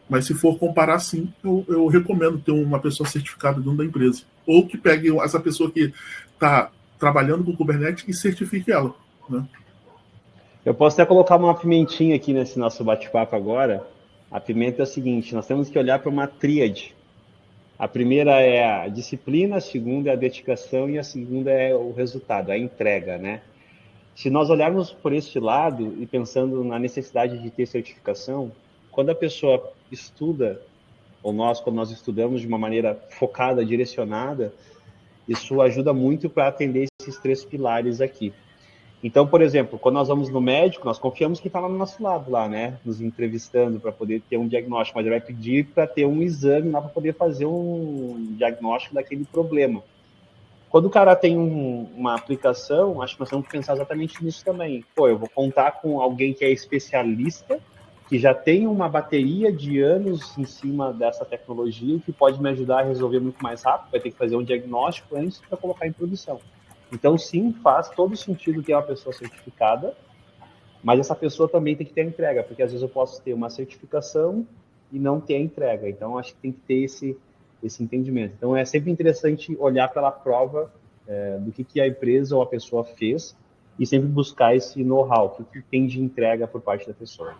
mas se for comparar, sim, eu recomendo ter uma pessoa certificada dentro da empresa, ou que pegue essa pessoa que está trabalhando com Kubernetes e certifique ela, né? Eu posso até colocar uma pimentinha aqui nesse nosso bate-papo agora. A pimenta é o seguinte, nós temos que olhar para uma tríade. A primeira é a disciplina, a segunda é a dedicação e a segunda é o resultado, a entrega, né? Se nós olharmos por este lado e pensando na necessidade de ter certificação, quando a pessoa estuda, ou quando nós estudamos de uma maneira focada, direcionada, isso ajuda muito para atender esses 3 pilares aqui. Então, por exemplo, quando nós vamos no médico, nós confiamos que está lá no nosso lado, lá, né? Nos entrevistando para poder ter um diagnóstico, mas ele vai pedir para ter um exame lá para poder fazer um diagnóstico daquele problema. Quando o cara tem uma aplicação, acho que nós temos que pensar exatamente nisso também. Pô, eu vou contar com alguém que é especialista, que já tem uma bateria de anos em cima dessa tecnologia, que pode me ajudar a resolver muito mais rápido, vai ter que fazer um diagnóstico antes para colocar em produção. Então, sim, faz todo sentido ter uma pessoa certificada, mas essa pessoa também tem que ter a entrega, porque às vezes eu posso ter uma certificação e não ter a entrega. Então, acho que tem que ter esse entendimento. Então, é sempre interessante olhar pela prova do que a empresa ou a pessoa fez e sempre buscar esse know-how, o que tem de entrega por parte da pessoa.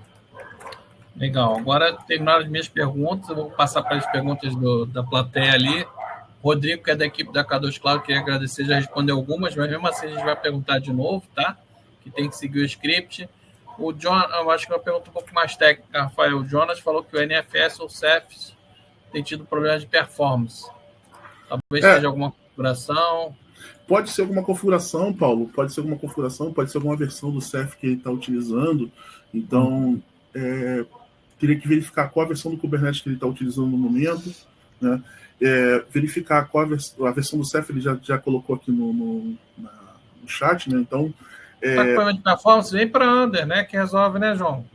Legal. Agora, terminaram as minhas perguntas, eu vou passar para as perguntas da plateia ali. Rodrigo, que é da equipe da K2 Cloud, queria agradecer, já respondeu algumas, mas mesmo assim a gente vai perguntar de novo, tá? Que tem que seguir o script. O John, eu acho que é uma pergunta um pouco mais técnica, Rafael. O Jonas falou que o NFS ou CEFs tem tido problemas de performance. Talvez seja alguma configuração. Pode ser alguma configuração, Paulo. Pode ser alguma configuração, pode ser alguma versão do CEF que ele está utilizando. Então, teria que verificar qual a versão do Kubernetes que ele está utilizando no momento, né? Verificar qual a versão do CEF, ele já colocou aqui no chat, né? Então, Tá com problema de performance, vem para Under, né? Que resolve, né, João?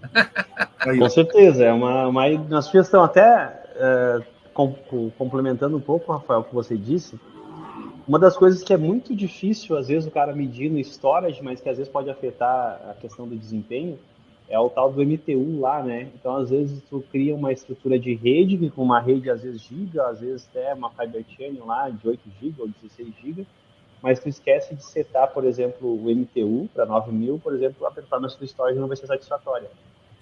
Com certeza, é uma sugestão. Até complementando um pouco, Rafael, o que você disse, uma das coisas que é muito difícil, às vezes, o cara medir no storage, mas que às vezes pode afetar a questão do desempenho, é o tal do MTU lá, né? Então, às vezes, tu cria uma estrutura de rede, com uma rede, às vezes, giga, às vezes até uma Fiber Channel lá de 8 GB ou 16 GB, mas tu esquece de setar, por exemplo, o MTU para 9.000, por exemplo, a performance do storage não vai ser satisfatória.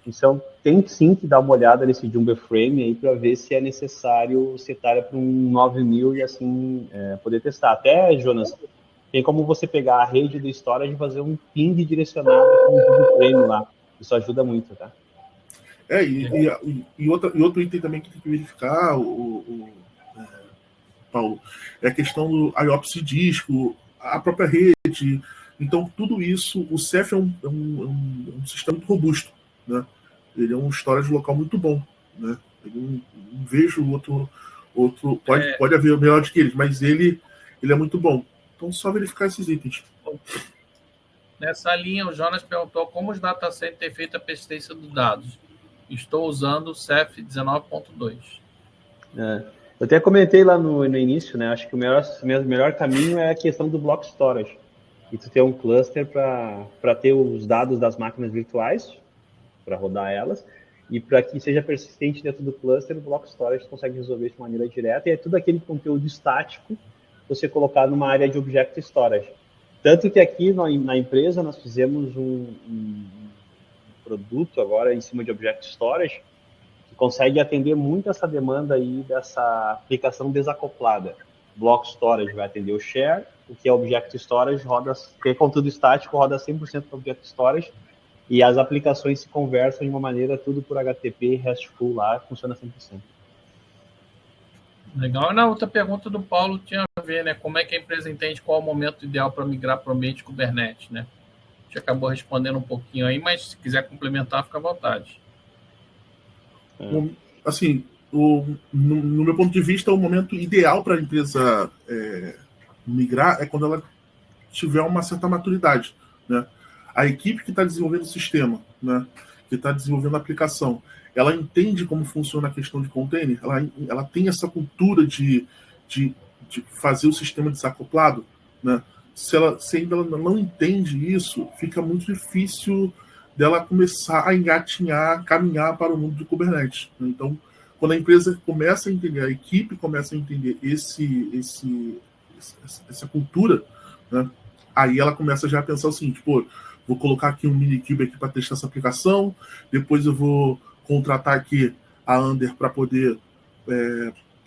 Então, tem sim que dar uma olhada nesse Jumper Frame aí para ver se é necessário setar para um 9.000 e assim poder testar. Até, Jonas, tem como você pegar a rede do storage e fazer um ping direcionado com o Jumper Frame lá. Isso ajuda muito, tá? E outro item também que tem que verificar, Paulo, é a questão do IOPS de disco, a própria rede. Então, tudo isso, o CEF é um sistema muito robusto, né? Ele é um storage local muito bom, né? Eu não vejo outro pode haver melhor do que eles, mas ele é muito bom. Então, só verificar esses itens. Nessa linha, o Jonas perguntou como os data centers têm feito a persistência dos dados. Estou usando o CEF 19.2. Eu até comentei lá no início, né? Acho que o melhor caminho é a questão do block storage. E tu ter um cluster para ter os dados das máquinas virtuais, para rodar elas, e para que seja persistente dentro do cluster, o block storage consegue resolver isso de maneira direta, e é tudo aquele conteúdo estático você colocar numa área de object storage. Tanto que aqui na empresa nós fizemos um produto agora em cima de object storage que consegue atender muito essa demanda aí dessa aplicação desacoplada. Block storage vai atender o share, o que é object storage que é conteúdo estático, roda 100% do object storage, e as aplicações se conversam de uma maneira tudo por HTTP, RESTful lá, funciona 100%. Legal. Na outra pergunta do Paulo tinha a ver, né? Como é que a empresa entende qual é o momento ideal para migrar para o ambiente Kubernetes, né? A gente acabou respondendo um pouquinho aí, mas se quiser complementar, fica à vontade. Assim, no meu ponto de vista, o momento ideal para a empresa migrar é quando ela tiver uma certa maturidade, né? A equipe que está desenvolvendo o sistema, né, que está desenvolvendo a aplicação, ela entende como funciona a questão de container, ela tem essa cultura de fazer o sistema desacoplado, né? Se ainda ela não entende isso, fica muito difícil dela começar a engatinhar, caminhar para o mundo de Kubernetes. Então, quando a empresa começa a entender, a equipe começa a entender essa cultura, né, aí ela começa já a pensar o seguinte, pô, vou colocar aqui um Minikube aqui para testar essa aplicação, depois eu vou contratar aqui a Under para poder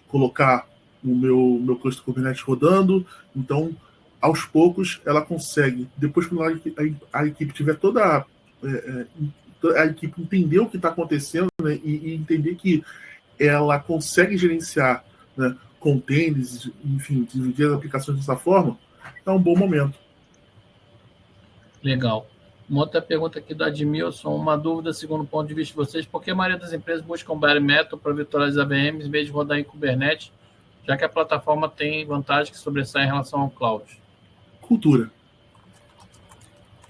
colocar o meu cluster Kubernetes rodando. Então, aos poucos, ela consegue, depois que a equipe tiver toda a equipe entender o que está acontecendo, né, e entender que ela consegue gerenciar, né, containers, enfim, dividir as aplicações dessa forma, é um bom momento. Legal. Uma outra pergunta aqui do Admilson, uma dúvida segundo o ponto de vista de vocês, por que a maioria das empresas buscam bare metal para virtualizar VMs em vez de rodar em Kubernetes, já que a plataforma tem vantagem que sobressai em relação ao cloud? Cultura.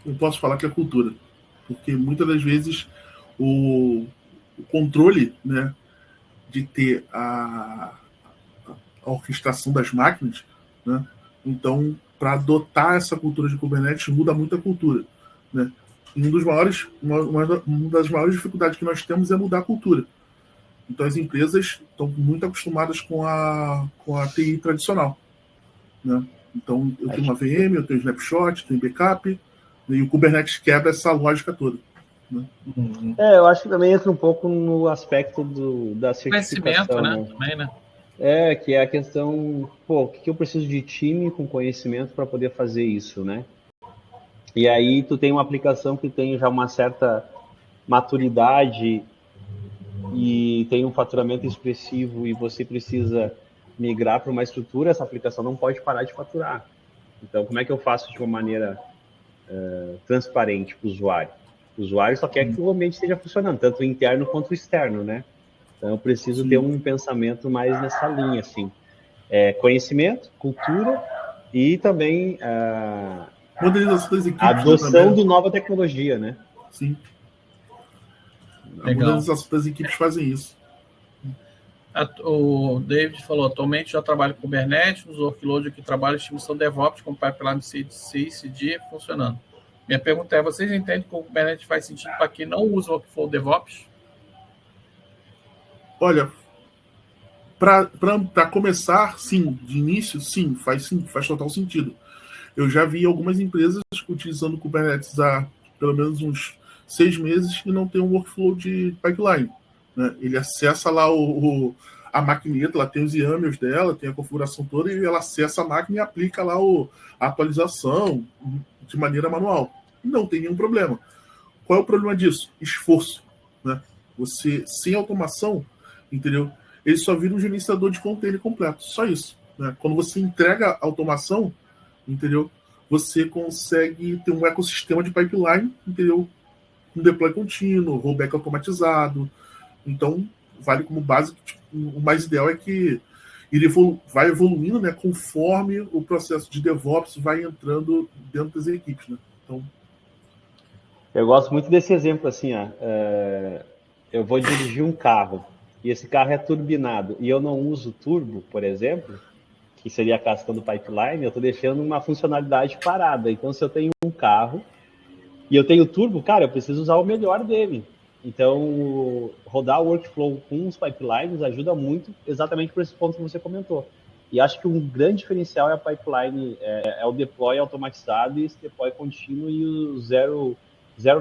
Eu posso falar que é cultura, porque muitas das vezes o controle, né, de ter a orquestração das máquinas, né, então, para adotar essa cultura de Kubernetes, muda muito a cultura, né? E uma das maiores dificuldades que nós temos é mudar a cultura. Então, as empresas estão muito acostumadas com a TI tradicional, né? Então, eu tenho uma VM, eu tenho Snapshot, tenho backup, e o Kubernetes quebra essa lógica toda, né? Eu acho que também entra um pouco no aspecto da certificação, né? Também, né? Que é a questão, o que eu preciso de time com conhecimento para poder fazer isso, né? E aí tu tem uma aplicação que tem já uma certa maturidade e tem um faturamento expressivo e você precisa migrar para uma estrutura, essa aplicação não pode parar de faturar. Então, como é que eu faço de uma maneira transparente para o usuário? O usuário só quer que o ambiente esteja funcionando, tanto o interno quanto o externo, né? Então, eu preciso ter um pensamento mais nessa linha, assim. Conhecimento, cultura e também modernização das equipes, a adoção de nova tecnologia, né? Sim. A modernização das equipes fazem isso. O David falou, atualmente já trabalho com Kubernetes, nos workloads que trabalho estimação DevOps com pipeline CI/CD funcionando. Minha pergunta é, vocês entendem que o Kubernetes faz sentido para quem não usa o workflow DevOps? Olha, para começar, sim, de início, sim, faz total sentido. Eu já vi algumas empresas utilizando o Kubernetes há pelo menos uns 6 meses e não tem um workflow de pipeline, né? Ele acessa lá a maquineta, ela tem os YAMLs dela, tem a configuração toda, e ela acessa a máquina e aplica lá a atualização de maneira manual. Não tem nenhum problema. Qual é o problema disso? Esforço, né? Você, sem automação, entendeu? Ele só vira um gerenciador de container completo, só isso, né? Quando você entrega a automação, entendeu? Você consegue ter um ecossistema de pipeline, entendeu? Um deploy contínuo, rollback automatizado. Então, vale como base. O mais ideal é que ele vai evoluindo, né, conforme o processo de DevOps vai entrando dentro das equipes, né? Então, eu gosto muito desse exemplo, assim, eu vou dirigir um carro e esse carro é turbinado e eu não uso turbo, por exemplo, que seria a questão do pipeline, eu estou deixando uma funcionalidade parada. Então, se eu tenho um carro e eu tenho turbo, cara, eu preciso usar o melhor dele. Então, rodar o workflow com os pipelines ajuda muito exatamente por esse ponto que você comentou. E acho que um grande diferencial é a pipeline, é o deploy automatizado e esse deploy contínuo e o zero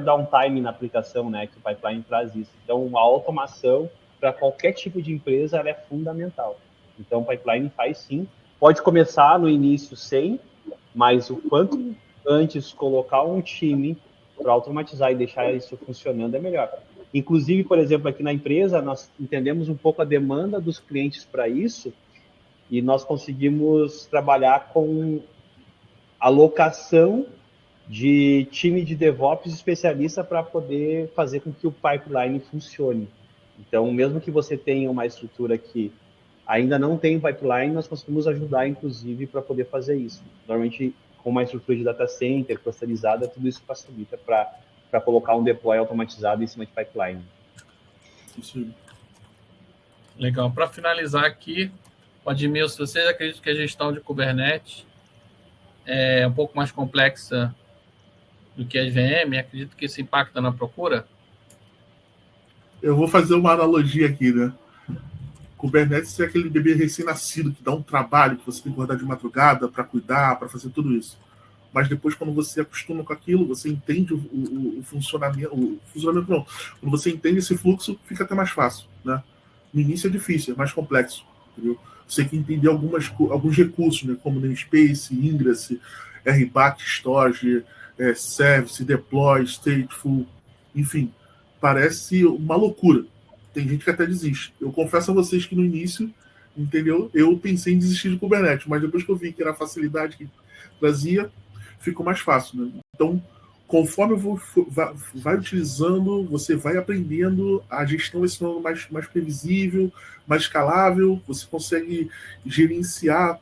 downtime na aplicação, né? Que o pipeline traz isso. Então, a automação para qualquer tipo de empresa ela é fundamental. Então, o pipeline faz sim. Pode começar no início sem, mas o quanto antes colocar um time para automatizar e deixar isso funcionando é melhor. Inclusive, por exemplo, aqui na empresa, nós entendemos um pouco a demanda dos clientes para isso e nós conseguimos trabalhar com alocação de time de DevOps especialista para poder fazer com que o pipeline funcione. Então, mesmo que você tenha uma estrutura que ainda não tem pipeline, nós conseguimos ajudar, inclusive, para poder fazer isso. Normalmente, com uma estrutura de data center clusterizada, tudo isso facilita para colocar um deploy automatizado em cima de pipeline. Sim. Legal. Para finalizar aqui, Admilson, vocês acreditam que a gestão de Kubernetes é um pouco mais complexa do que a VM? Acredito que isso impacta na procura? Eu vou fazer uma analogia aqui, né? Kubernetes é aquele bebê recém-nascido que dá um trabalho, que você tem que acordar de madrugada para cuidar, para fazer tudo isso. Mas depois, quando você acostuma com aquilo, você entende o funcionamento. O funcionamento não. Quando você entende esse fluxo, fica até mais fácil, né? No início é difícil, é mais complexo, entendeu? Você tem que entender alguns recursos, né? Como namespace, ingress, RBAC, storage, service, deploy, stateful, enfim. Parece uma loucura. Tem gente que até desiste. Eu confesso a vocês que no início, entendeu? Eu pensei em desistir de Kubernetes, mas depois que eu vi que era a facilidade que trazia, ficou mais fácil, né? Então, conforme vai utilizando, você vai aprendendo, a gestão vai se tornando mais previsível, mais escalável, você consegue gerenciar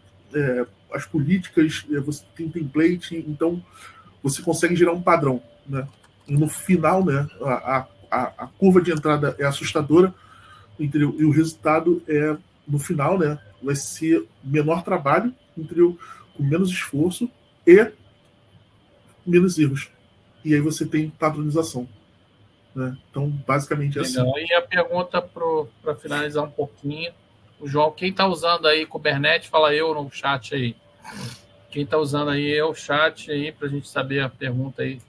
as políticas, você tem template, então você consegue gerar um padrão, né? E no final, né, a curva de entrada é assustadora, entendeu? E o resultado no final, né, vai ser menor trabalho, entendeu? Com menos esforço e menos erros. E aí você tem padronização, né? Então, basicamente é assim. Legal. E a pergunta para finalizar um pouquinho, o João, quem está usando aí Kubernetes, fala eu no chat aí. Quem está usando aí o chat aí, para a gente saber a pergunta aí.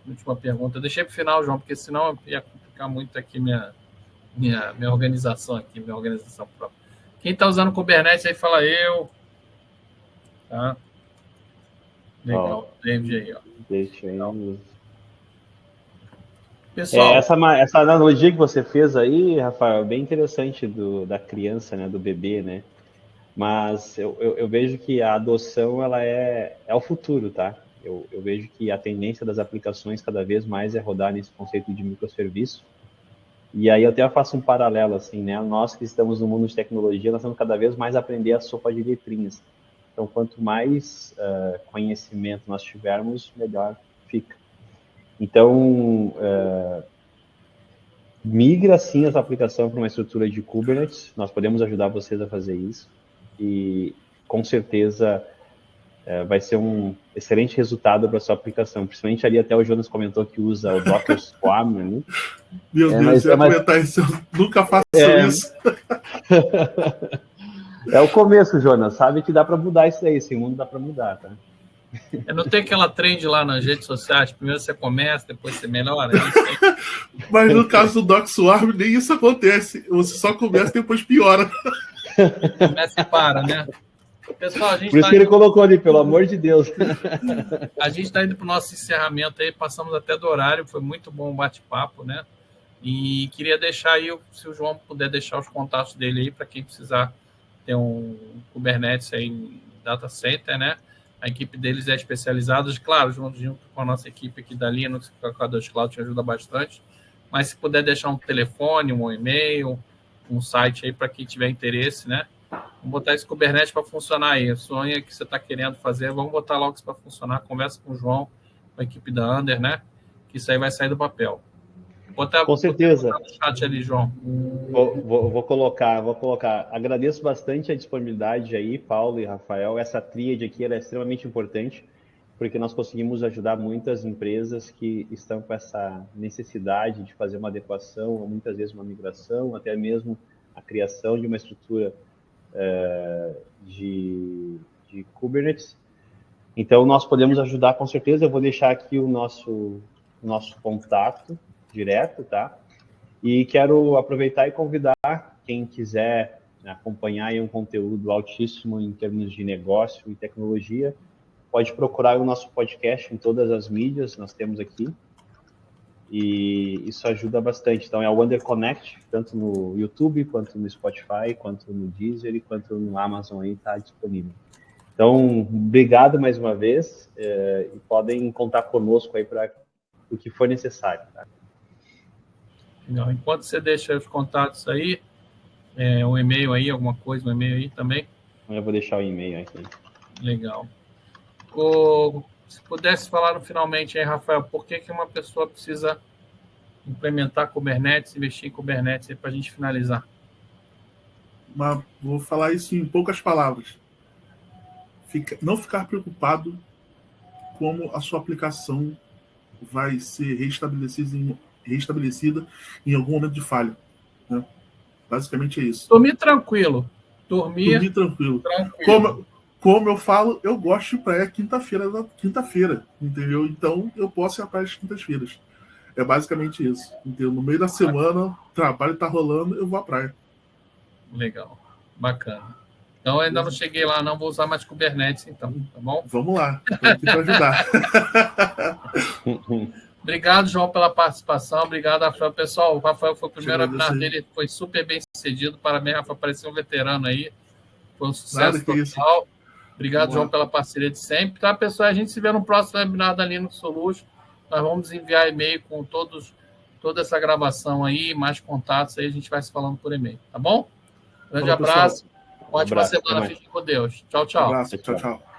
Última pergunta. Eu deixei para o final, João, porque senão ia complicar muito aqui minha organização aqui, minha organização própria. Quem está usando Kubernetes aí, fala eu. Tá? Legal. David aí, ó. Deixa aí. Pessoal, essa analogia que você fez aí, Rafael, é bem interessante da criança, né, do bebê, né? Mas eu vejo que a adoção ela é o futuro, tá? Eu vejo que a tendência das aplicações cada vez mais é rodar nesse conceito de microserviço. E aí eu até faço um paralelo, assim, né? Nós que estamos no mundo de tecnologia, nós temos cada vez mais aprender a sopa de letrinhas. Então, quanto mais conhecimento nós tivermos, melhor fica. Então, migra sim essa aplicação para uma estrutura de Kubernetes. Nós podemos ajudar vocês a fazer isso. E, com certeza, vai ser um excelente resultado para a sua aplicação. Principalmente ali, até o Jonas comentou que usa o Docker Swarm. Né? Meu Deus, eu ia comentar isso. Eu nunca faço isso. É o começo, Jonas. Sabe que dá para mudar isso aí. Esse mundo dá para mudar, tá? Não tem aquela trend lá nas redes sociais. Primeiro você começa, depois você melhora. Mas no caso do Docker Swarm, nem isso acontece. Você só começa e depois piora. Começa e para, né? Pessoal, a gente por isso que ele colocou ali, pelo amor de Deus. A gente está indo para o nosso encerramento aí, passamos até do horário, foi muito bom o bate-papo, né? E queria deixar aí, se o João puder deixar os contatos dele aí, para quem precisar ter um Kubernetes aí em data center, né? A equipe deles é especializada, claro, junto com a nossa equipe aqui da Linux, que a K2 Cloud te ajuda bastante, mas se puder deixar um telefone, um e-mail, um site aí para quem tiver interesse, né? Vamos botar esse Kubernetes para funcionar aí. O sonho que você está querendo fazer, vamos botar logo isso para funcionar. Conversa com o João, com a equipe da Under, né? Que isso aí vai sair do papel. Com certeza. Botar no chat ali, João. Vou colocar. Agradeço bastante a disponibilidade aí, Paulo e Rafael. Essa tríade aqui ela é extremamente importante, porque nós conseguimos ajudar muitas empresas que estão com essa necessidade de fazer uma adequação, ou muitas vezes uma migração, até mesmo a criação de uma estrutura de Kubernetes. Então, nós podemos ajudar com certeza. Eu vou deixar aqui o nosso contato direto, tá? E quero aproveitar e convidar quem quiser acompanhar aí um conteúdo altíssimo em termos de negócio e tecnologia, pode procurar o nosso podcast em todas as mídias, nós temos aqui. e isso ajuda bastante. Então é o Under Connect, tanto no YouTube, quanto no Spotify, quanto no Deezer e quanto no Amazon aí está disponível. Então, obrigado mais uma vez e podem contar conosco aí para o que for necessário. Tá? Não, enquanto você deixa os contatos aí, um e-mail aí, alguma coisa, um e-mail aí também. Eu vou deixar o e-mail aqui. Legal. Se pudesse falar finalmente aí, Rafael, por que uma pessoa precisa implementar Kubernetes, investir em Kubernetes para a gente finalizar? Mas vou falar isso em poucas palavras. Não ficar preocupado como a sua aplicação vai ser reestabelecida em algum momento de falha. Né? Basicamente é isso. Dormir tranquilo. Dormir tranquilo. Como eu falo, eu gosto de praia quinta-feira, entendeu? Então eu posso ir à praia às quintas-feiras. É basicamente isso. Entendeu? No meio da semana, o trabalho está rolando, eu vou à praia. Legal. Bacana. Então, ainda não cheguei lá, não vou usar mais Kubernetes, então, tá bom? Vamos lá, estou aqui para ajudar. Obrigado, João, pela participação. Obrigado, Rafael. Pessoal, o Rafael foi o primeiro webinar dele, foi super bem sucedido. Parabéns, Rafael, pareceu um veterano aí. Foi um sucesso total. Obrigado, João, pela parceria de sempre. Tá, pessoal? A gente se vê no próximo webinar da Linux Solutions. Nós vamos enviar e-mail com toda essa gravação aí, mais contatos aí, a gente vai se falando por e-mail, tá bom? Grande abraço. Ótima semana. Fiquem com Deus. Tchau, tchau. Um abraço. Tchau, tchau.